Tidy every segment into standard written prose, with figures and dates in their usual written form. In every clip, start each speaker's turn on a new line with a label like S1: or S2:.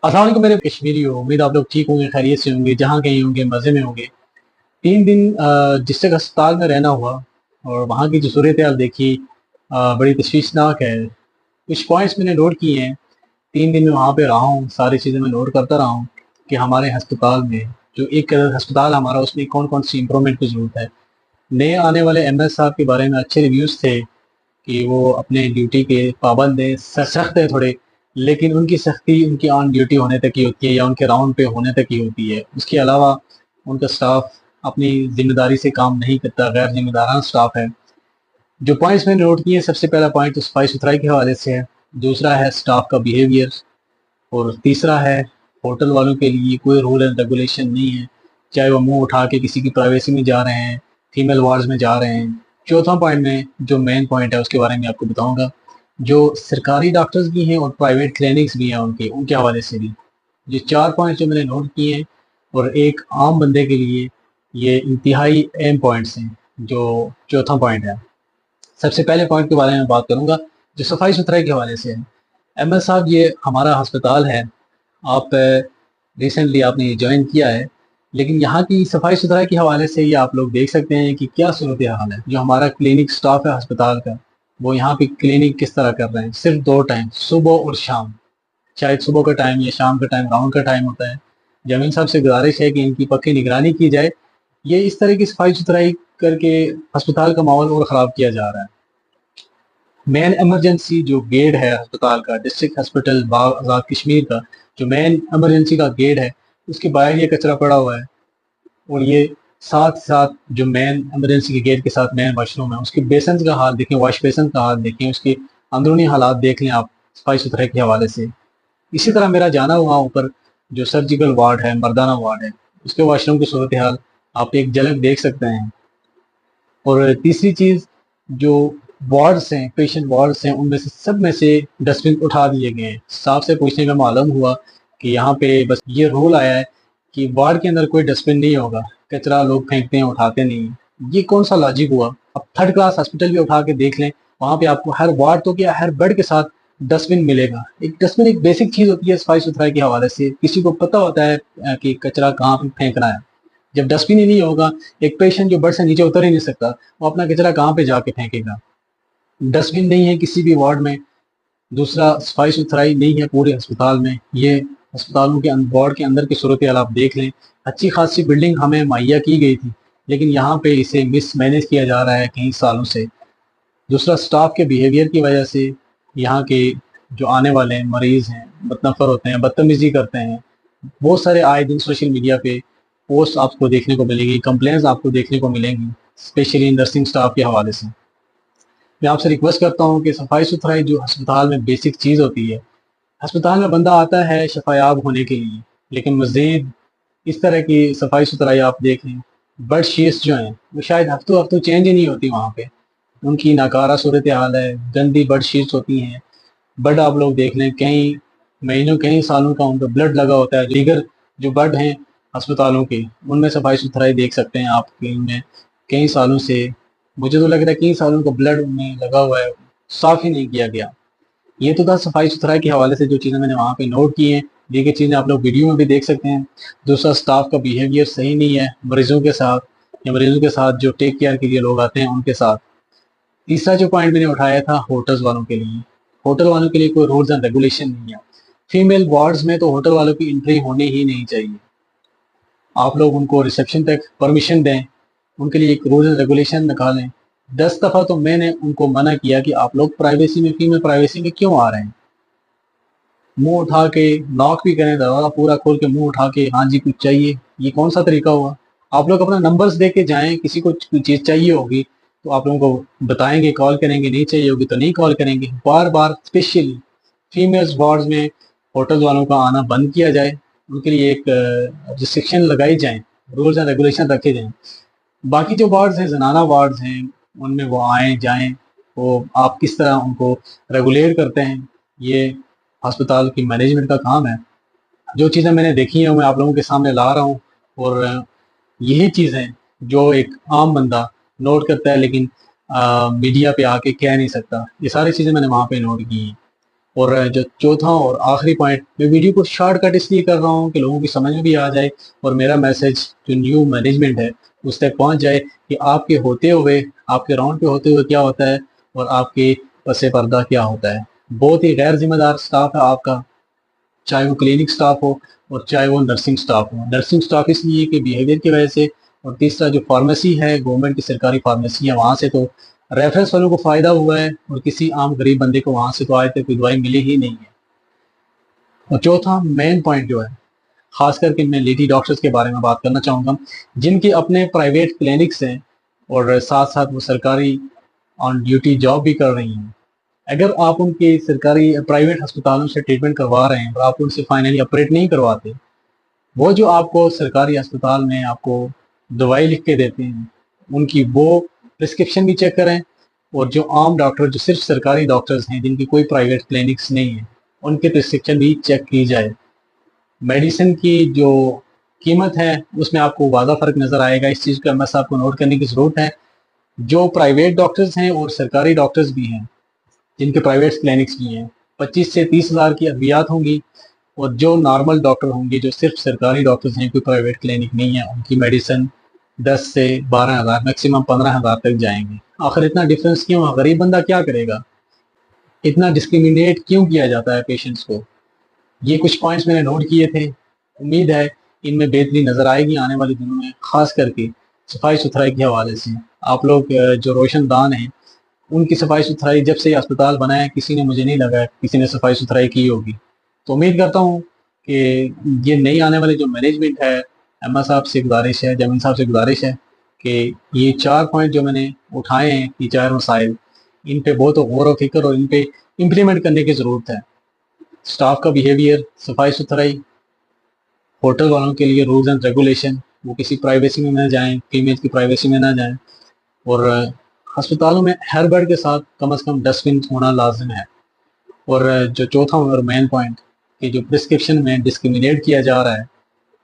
S1: अस्सलाम वालेकुम मेरे कश्मीरी हो। उम्मीद आप लोग ठीक होंगे, खैरियत से होंगे, जहाँ कहीं होंगे मज़े में होंगे। 3 दिन डिस्ट्रिक्ट अस्पताल में रहना हुआ और वहाँ की जो सूरत हाल देखी, बड़ी तशवीशनाक है। कुछ पॉइंट्स मैंने नोट किए हैं। 3 दिन में वहाँ पे रहा हूँ, सारी चीज़ें मैं नोट करता रहा हूँ कि हमारे अस्पताल में जो एक अस्पताल हमारा, उसमें कौन कौन सी इम्प्रूवमेंट की ज़रूरत है। नए आने वाले एमएस साहब के बारे में अच्छे रिव्यूज़ थे कि वो अपने ड्यूटी के पाबंद हैं, सख्त है थोड़े, लेकिन उनकी सख्ती उनकी ऑन ड्यूटी होने तक ही होती है या उनके राउंड पे होने तक ही होती है। उसके अलावा उनका स्टाफ अपनी जिम्मेदारी से काम नहीं करता, गैर जिम्मेदाराना स्टाफ है। जो पॉइंट्स मैंने नोट किए, सबसे पहला पॉइंट तो सफाई सुथराई के हवाले से है, दूसरा है स्टाफ का बिहेवियर, और तीसरा है होटल वालों के लिए कोई रूल एंड रेगुलेशन नहीं है, चाहे वो मुंह उठा के किसी की प्राइवेसी में जा रहे हैं, फीमेल वार्ड्स में जा रहे हैं। चौथा पॉइंट में जो मेन पॉइंट है उसके बारे में आपको बताऊंगा, जो सरकारी डॉक्टर्स भी हैं और प्राइवेट क्लिनिक्स भी हैं उनके हवाले से भी। ये 4 पॉइंट जो मैंने नोट किए हैं और एक आम बंदे के लिए ये इंतहाई अहम पॉइंट्स हैं। जो चौथा पॉइंट है, सबसे पहले पॉइंट के बारे में बात करूंगा जो सफाई सुथराई के हवाले से है। एमएस साहब, ये हमारा अस्पताल है, आप रिसेंटली आपने ये ज्वाइन किया है, लेकिन यहाँ की सफाई सुथराई के हवाले से ये आप लोग देख सकते हैं कि क्या सूरत हाल है। जो हमारा क्लिनिक स्टाफ है अस्पताल का, वो यहाँ पे क्लिनिक किस तरह कर रहे हैं, सिर्फ 2 टाइम, सुबह और शाम। शायद सुबह का टाइम या शाम का टाइम राउंड का टाइम होता है। जमीन साहब से गुजारिश है कि इनकी पक्की निगरानी की जाए। ये इस तरह की सफाई सुथराई करके अस्पताल का माहौल और ख़राब किया जा रहा है। मेन इमरजेंसी जो गेट है अस्पताल का, डिस्ट्रिक्ट हॉस्पिटल बाग आज़ाद कश्मीर का, जो मेन इमरजेंसी का गेट है, उसके बाहर ये कचरा पड़ा हुआ है। और ये साथ साथ जो मेन इमरजेंसी के गेट के साथ मेन वॉशरूम है, उसके बेसन का हाल देखें, वॉश बेसन का हाल देखें, उसके अंदरूनी हालात देख लें आप सफाई सुथराई के हवाले से। इसी तरह मेरा जाना हुआ ऊपर जो सर्जिकल वार्ड है, मर्दाना वार्ड है, उसके वॉशरूम की सूरत हाल आप एक झलक देख सकते हैं। और तीसरी चीज़, जो वार्ड्स हैं, पेशेंट वार्ड्स हैं, उनमें से सब में से डस्टबिन उठा दिए गए हैं। स्टाफ से पूछने में मालूम हुआ कि यहाँ पे बस ये रूल आया है कि वार्ड के अंदर कोई डस्टबिन नहीं होगा, कचरा लोग फेंकते हैं, उठाते नहीं हैं। ये कौन सा लॉजिक हुआ? अब थर्ड क्लास हॉस्पिटल भी उठा के देख लें, वहाँ पे आपको हर वार्ड तो क्या, हर बेड के साथ डस्टबिन मिलेगा। एक डस्टबिन एक बेसिक चीज़ होती है सफाई सुथराई के हवाले से, किसी को पता होता है कि कचरा कहाँ पे फेंकना है। जब डस्टबिन ही नहीं होगा, एक पेशेंट जो बेड से नीचे उतर ही नहीं सकता, वो अपना कचरा कहाँ पे जाके फेंकेगा? डस्टबिन नहीं है किसी भी वार्ड में। दूसरा, सफाई सुथराई नहीं है पूरे अस्पताल में। ये अस्पतालों के वार्ड के अंदर की सूरत हाल आप देख लें। अच्छी खासी बिल्डिंग हमें मुहैया की गई थी, लेकिन यहाँ पे इसे मिसमैनेज किया जा रहा है कई सालों से। दूसरा, स्टाफ के बिहेवियर की वजह से यहाँ के जो आने वाले हैं मरीज हैं, बदनफर होते हैं, बदतमीजी करते हैं। बहुत सारे आए दिन सोशल मीडिया पे पोस्ट आपको देखने को मिलेगी, कंप्लेंट्स आपको देखने को मिलेंगी, स्पेशली नर्सिंग स्टाफ के हवाले से। मैं आपसे रिक्वेस्ट करता हूँ कि सफाई सुथराई जो अस्पताल में बेसिक चीज़ होती है, अस्पताल में बंदा आता है शफायाब होने के लिए, लेकिन मज़ीद इस तरह की सफाई सुथराई आप देख लें। बेड शीट्स जो हैं वो शायद हफ्तों हफ्तों चेंज ही नहीं होती वहाँ पे, उनकी नाकारा सूरत हाल है, गंदी बेड शीट्स होती हैं। बेड आप लोग देख लें, कई महीनों कई सालों का उन पर ब्लड लगा होता है। दीगर जो बेड हैं अस्पतालों के, उनमें सफाई सुथराई देख सकते हैं आप कि उनमें कई सालों से, मुझे तो लग रहा है कई सालों का ब्लड उनमें लगा हुआ है, साफ ही नहीं किया गया। ये तो था सफाई सुथराई के हवाले से जो चीज़ें मैंने वहाँ पे नोट की हैं। दीगर चीज़ें आप लोग वीडियो में भी देख सकते हैं। दूसरा, स्टाफ का बिहेवियर सही नहीं है मरीजों के साथ, या मरीजों के साथ जो टेक केयर के लिए लोग आते हैं उनके साथ। तीसरा जो पॉइंट मैंने उठाया था होटल्स वालों के लिए, होटल वालों के लिए कोई रूल्स एंड रेगुलेशन नहीं है। फीमेल वार्ड्स में तो होटल वालों की एंट्री होनी ही नहीं चाहिए। आप लोग उनको रिसेप्शन तक परमिशन दें, उनके लिए एक रूल्स एंड रेगुलेशन निकालें। 10 दफ़ा तो मैंने उनको मना किया कि आप लोग प्राइवेसी में, फीमेल प्राइवेसी में क्यों आ रहे हैं। मुंह उठा के नॉक भी करें, दरवाजा पूरा खोल के मुंह उठा के हाँ जी कुछ चाहिए, ये कौन सा तरीका हुआ? आप लोग अपना नंबर्स दे के जाएं, किसी को कोई चीज़ चाहिए होगी तो आप लोगों को बताएंगे, कॉल करेंगे, नहीं चाहिए होगी तो नहीं कॉल करेंगे। बार बार स्पेशली फीमेल्स वार्ड्स में होटल वालों का आना बंद किया जाए, उनके लिए एक रिस्ट्रिक्शन लगाई जाए, रूल्स एंड रेगुलेशन रखे जाएं। बाकी जो वार्ड्स हैं, जनाना वार्ड्स हैं, उनमें वो आएँ जाएँ, वो आप किस तरह उनको रेगुलेट करते हैं, ये अस्पताल की मैनेजमेंट का काम है। जो चीज़ें मैंने देखी हैं मैं आप लोगों के सामने ला रहा हूँ, और यही चीज़ें जो एक आम बंदा नोट करता है लेकिन मीडिया पे आके कह नहीं सकता, ये सारी चीज़ें मैंने वहाँ पे नोट की हैं। اور جو چوتھا اور آخری پوائنٹ، میں ویڈیو کو شارٹ کٹ اس لیے کر رہا ہوں کہ لوگوں کی سمجھ میں بھی آ جائے اور میرا میسج جو نیو مینجمنٹ ہے اس تک پہنچ جائے کہ آپ کے ہوتے ہوئے، آپ کے راؤنڈ پہ ہوتے ہوئے کیا ہوتا ہے اور آپ کے پس پردہ کیا ہوتا ہے۔ بہت ہی غیر ذمہ دار سٹاف ہے آپ کا، چاہے وہ کلینک سٹاف ہو اور چاہے وہ نرسنگ سٹاف ہو۔ نرسنگ سٹاف اس لیے کہ بیہیویئر کی وجہ سے، اور تیسرا جو فارمیسی ہے، گورنمنٹ کی سرکاری فارمیسی ہے، وہاں سے تو ریفرنس والوں کو فائدہ ہوا ہے اور کسی عام غریب بندے کو وہاں سے تو آج تک کوئی دوائی ملی ہی نہیں ہے۔ اور چوتھا مین پوائنٹ جو ہے، خاص کر کے میں لیڈی ڈاکٹرز کے بارے میں بات کرنا چاہوں گا، جن کے اپنے پرائیویٹ کلینکس ہیں اور ساتھ ساتھ وہ سرکاری آن ڈیوٹی جاب بھی کر رہی ہیں۔ اگر آپ ان کے سرکاری پرائیویٹ ہسپتالوں سے ٹریٹمنٹ کروا رہے ہیں اور آپ ان سے فائنلی آپریٹ نہیں کرواتے، وہ جو آپ کو سرکاری ہسپتال میں آپ کو دوائی لکھ کے دیتے ہیں، ان کی وہ پرسکرپشن بھی چیک کریں، اور جو عام ڈاکٹر جو صرف سرکاری ڈاکٹرز ہیں جن کی کوئی پرائیویٹ کلینکس نہیں ہیں، ان کے پرسکرپشن بھی چیک کی جائے۔ میڈیسن کی جو قیمت ہے اس میں آپ کو واضح فرق نظر آئے گا، اس چیز کا بس آپ کو نوٹ کرنے کی ضرورت ہے۔ جو پرائیویٹ ڈاکٹرز ہیں اور سرکاری ڈاکٹرز بھی ہیں جن کے پرائیویٹ کلینکس بھی ہیں، 25 سے 30 ہزار کی ادویات ہوں گی، اور جو نارمل ڈاکٹر ہوں گے جو صرف سرکاری ڈاکٹرز ہیں، کوئی پرائیویٹ کلینک نہیں ہے، ان کی میڈیسن 10 سے 12 ہزار، میکسیمم 15 ہزار تک جائیں گے۔ آخر اتنا ڈفرینس کیوں ہے؟ غریب بندہ کیا کرے گا؟ اتنا ڈسکریمنیٹ کیوں کیا جاتا ہے پیشنٹس کو؟ یہ کچھ پوائنٹس میں نے نوٹ کیے تھے، امید ہے ان میں بہتری نظر آئے گی آنے والے دنوں میں، خاص کر کے صفائی ستھرائی کے حوالے سے۔ آپ لوگ جو روشن دان ہیں، ان کی صفائی ستھرائی جب سے یہ اسپتال بنا ہے کسی نے، مجھے نہیں لگا کسی نے صفائی ستھرائی کی ہوگی۔ تو امید کرتا ہوں کہ یہ نئی آنے والے جو مینجمنٹ ہے، احمد صاحب سے گزارش ہے، جمین صاحب سے گزارش ہے کہ یہ 4 پوائنٹ جو میں نے اٹھائے ہیں، یہ 4 مسائل، ان پہ بہت غور و فکر اور ان پہ امپلیمنٹ کرنے کی ضرورت ہے۔ سٹاف کا بیہیویئر، صفائی ستھرائی، ہوٹل والوں کے لیے رولز اینڈ ریگولیشن، وہ کسی پرائیویسی میں نہ جائیں، فیمیل کی پرائیویسی میں نہ جائیں، اور ہسپتالوں میں ہر بیڈ کے ساتھ کم از کم ڈسٹ بن ہونا لازم ہے۔ اور جو چوتھا اور مین پوائنٹ کہ جو پرسکرپشن میں ڈسکریمنیٹ کیا جا رہا ہے،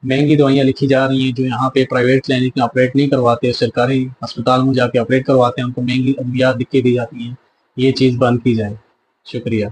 S1: مہنگی دوائیاں لکھی جا رہی ہیں جو یہاں پہ پرائیویٹ کلینک میں آپریٹ نہیں کرواتے، سرکاری ہسپتال میں جا کے آپریٹ کرواتے ہیں، ان کو مہنگی ادویات لکھ کے دی جاتی ہیں، یہ چیز بند کی جائے۔ شکریہ۔